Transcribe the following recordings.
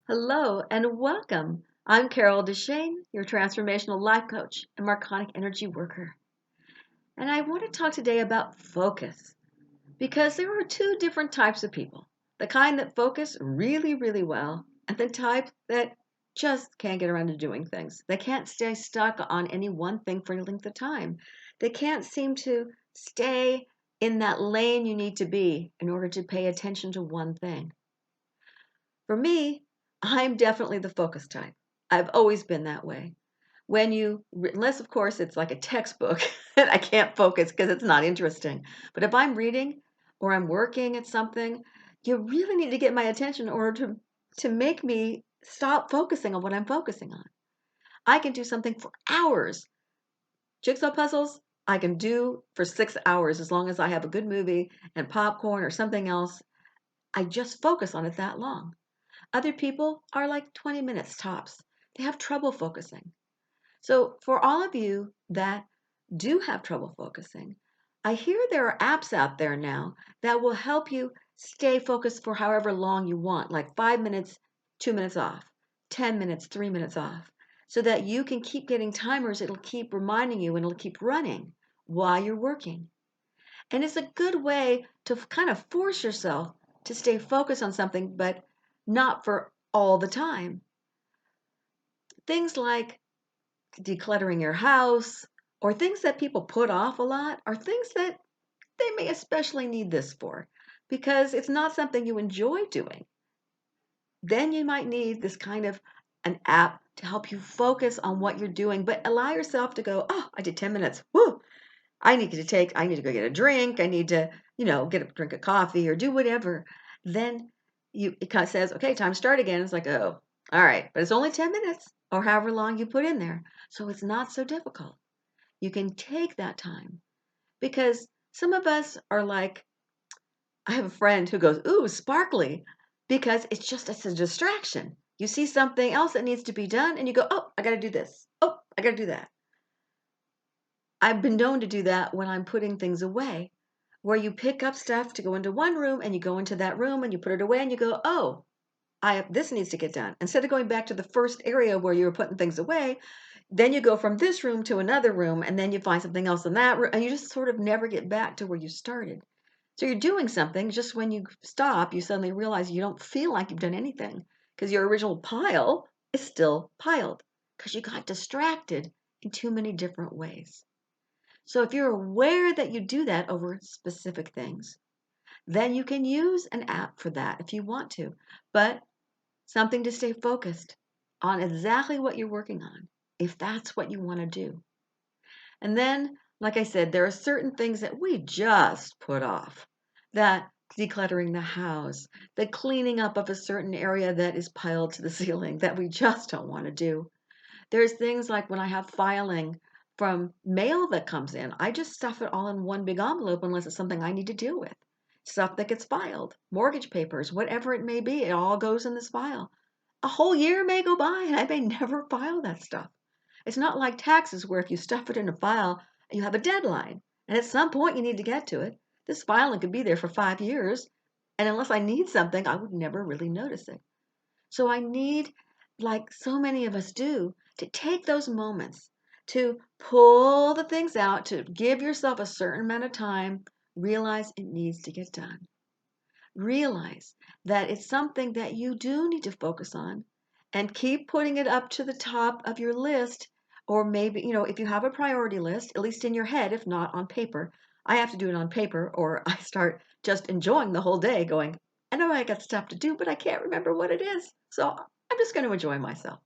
Hello and welcome. I'm Carol DeChaine, your transformational life coach and Marconic energy worker. And I want to talk today about focus because there are two different types of people, the kind that focus really, really well, and the type that just can't get around to doing things. They can't stay stuck on any one thing for any length of time. They can't seem to stay in that lane you need to be in order to pay attention to one thing. For me, I'm definitely the focus type. I've always been that way. Unless of course it's like a textbook and I can't focus because it's not interesting. But if I'm reading or I'm working at something, you really need to get my attention in order to make me stop focusing on what I'm focusing on. I can do something for hours. Jigsaw puzzles, I can do for 6 hours as long as I have a good movie and popcorn or something else. I just focus on it that long. Other people are like 20 minutes tops. They have trouble focusing. So, for all of you that do have trouble focusing, I hear there are apps out there now that will help you stay focused for however long you want, like 5 minutes, 2 minutes off, 10 minutes, 3 minutes off, so that you can keep getting timers. It'll keep reminding you and it'll keep running while you're working. And it's a good way to kind of force yourself to stay focused on something, but not for all the time. Things like decluttering your house or things that people put off a lot are things that they may especially need this for because it's not something you enjoy doing. Then you might need this kind of an app to help you focus on what you're doing, but allow yourself to go, oh, I did 10 minutes. Woo, I need to go get a drink. I need to, get a drink of coffee or do whatever. Then it kind of says, okay, time to start again. It's like, oh, all right, but it's only 10 minutes or however long you put in there. So it's not so difficult. You can take that time because some of us are like, I have a friend who goes, ooh, sparkly, because it's a distraction. You see something else that needs to be done and you go, oh, I got to do this. Oh, I got to do that. I've been known to do that when I'm putting things away, where you pick up stuff to go into one room and you go into that room and you put it away and you go, oh, this needs to get done. Instead of going back to the first area where you were putting things away, then you go from this room to another room and then you find something else in that room and you just sort of never get back to where you started. So you're doing something, just when you stop, you suddenly realize you don't feel like you've done anything because your original pile is still piled because you got distracted in too many different ways. So if you're aware that you do that over specific things, then you can use an app for that if you want to, but something to stay focused on exactly what you're working on, if that's what you want to do. And then, like I said, there are certain things that we just put off. That decluttering the house, the cleaning up of a certain area that is piled to the ceiling that we just don't want to do. There's things like when I have filing from mail that comes in, I just stuff it all in one big envelope unless it's something I need to deal with. Stuff that gets filed, mortgage papers, whatever it may be, it all goes in this file. A whole year may go by and I may never file that stuff. It's not like taxes where if you stuff it in a file, you have a deadline. And at some point you need to get to it. This filing could be there for 5 years. And unless I need something, I would never really notice it. So I need, like so many of us do, to take those moments to pull the things out, to give yourself a certain amount of time, realize it needs to get done. Realize that it's something that you do need to focus on and keep putting it up to the top of your list. Or maybe, if you have a priority list, at least in your head, if not on paper. I have to do it on paper or I start just enjoying the whole day going, I know I got stuff to do, but I can't remember what it is. So I'm just going to enjoy myself.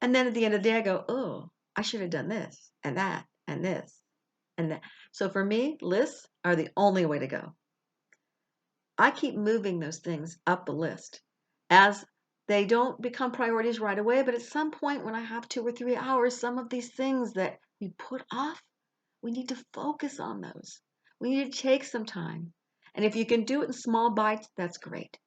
And then at the end of the day, I go, oh, I should have done this and that and this and that. So for me, lists are the only way to go. I keep moving those things up the list as they don't become priorities right away. But at some point, when I have 2 or 3 hours, some of these things that we put off, we need to focus on those. We need to take some time. And if you can do it in small bites, that's great.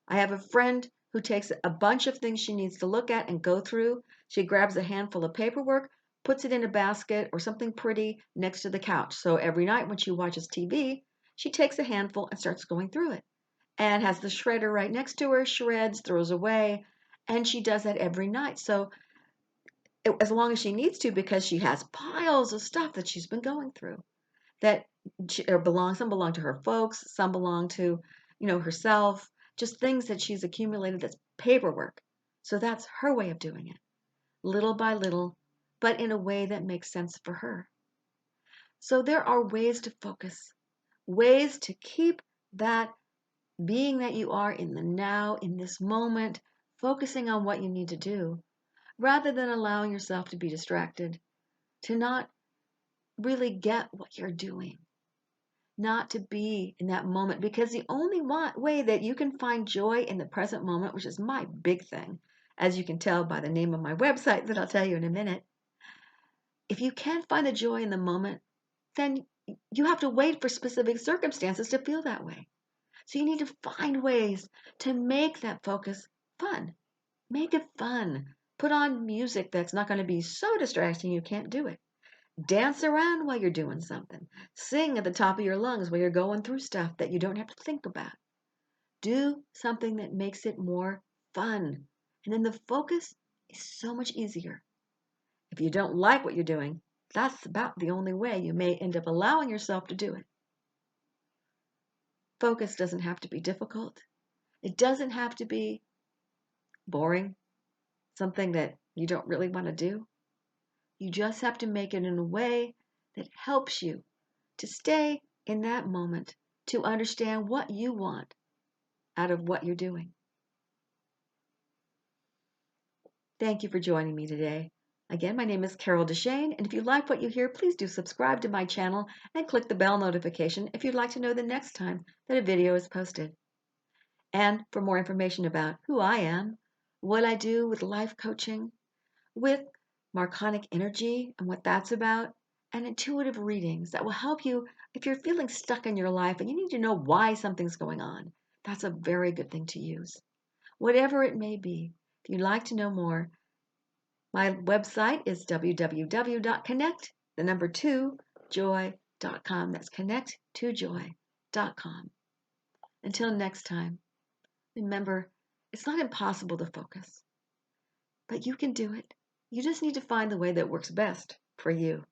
I have a friend who takes a bunch of things she needs to look at and go through. She grabs a handful of paperwork, puts it in a basket or something pretty next to the couch. So every night when she watches TV, she takes a handful and starts going through it and has the shredder right next to her, shreds, throws away. And she does that every night. So as long as she needs to, because she has piles of stuff that she's been going through that some belong to her folks, some belong to, herself, just things that she's accumulated that's paperwork. So that's her way of doing it, little by little, but in a way that makes sense for her. So there are ways to focus, ways to keep that being that you are in the now, in this moment, focusing on what you need to do, rather than allowing yourself to be distracted, to not really get what you're doing, not to be in that moment. Because the only way that you can find joy in the present moment, which is my big thing, as you can tell by the name of my website that I'll tell you in a minute, if you can't find the joy in the moment, then you have to wait for specific circumstances to feel that way. So you need to find ways to make that focus fun. Make it fun. Put on music that's not going to be so distracting you can't do it. Dance around while you're doing something. Sing at the top of your lungs while you're going through stuff that you don't have to think about. Do something that makes it more fun. And then the focus is so much easier. If you don't like what you're doing, that's about the only way you may end up allowing yourself to do it. Focus doesn't have to be difficult. It doesn't have to be boring, something that you don't really want to do. You just have to make it in a way that helps you to stay in that moment, to understand what you want out of what you're doing. Thank you for joining me today. Again, my name is Carol DeChaine, and if you like what you hear, please do subscribe to my channel and click the bell notification if you'd like to know the next time that a video is posted. And for more information about who I am, what I do with life coaching, with Marconic energy and what that's about, and intuitive readings that will help you if you're feeling stuck in your life and you need to know why something's going on. That's a very good thing to use. Whatever it may be, if you'd like to know more, my website is www.connect2joy.com. That's connect2joy.com. Until next time, remember, it's not impossible to focus, but you can do it. You just need to find the way that works best for you.